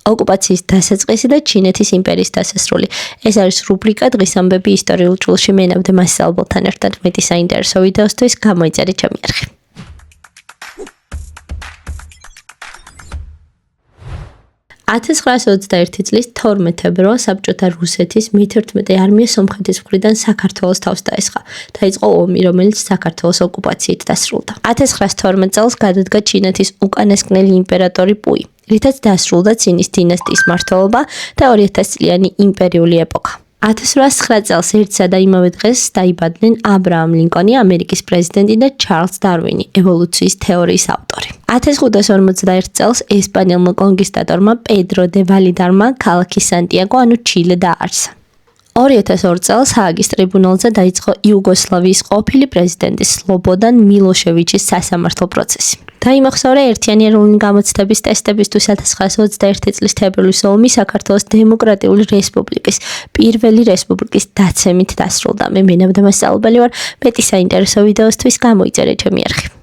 ოკუპაციის დასაწყისი და ჩინეთის იმპერიის დასასრული. ეს არის რუბრიკა დღის ამბები ისტორიულ ჭულში. მე ნავდე მასწავლებელთან ერთად მეტი საინტერესო ვიდეოსთვის გამოიწერეთ ჩემი არხი. 1921 წლის 12 თებერვალს საბჭოთა რუსეთის მე-11 არმია სომხეთის მხრიდან საქართველოს თავს დაესხა. დაიწყო ომი, რომელიც საქართველოს ოკუპაციით დასრულდა. 1912 წელს გადადგა ჩინეთის უკანასკნელი იმპერატორი პუი, რითაც დასრულდა ცინის დინასტიის მმართველობა და 2000 წლიანი იმპერიული ეპოქა. 1809 წელს ერთსა და იმავე დღეს დაიბადნენ აბრაამ ლინკონი, ამერიკის პრეზიდენტი და ჩარლზ დარვინი, ევოლუციის თეორიის ავტორი. 1541 წელს ესპანელმა კონკისტატორმა პედრო დე ვალიდარმა ქალაქი სანტიაგო, ანუ ჩილე დააარსა. 2002 წელს ჰააგის ტრიბუნალზე დაიწყო იუგოსლავიის ყოფილი პრეზიდენტის სლობოდან მილოშევიჩის სასამართლო პროცესი. დაიმახსოვრა ერთიანი ეროვნული გამოცდების ტესტებისთვის 1921 წლის თებერვლის ომი საქართველოს დემოკრატიული რესპუბლიკის პირველი რესპუბლიკის დაცემით დასრულდა. მე მენავდა მასწავლებელი ვარ. მეტი საინტერესო ვიდეოსთვის გამოიწერეთ ჩემი არხი.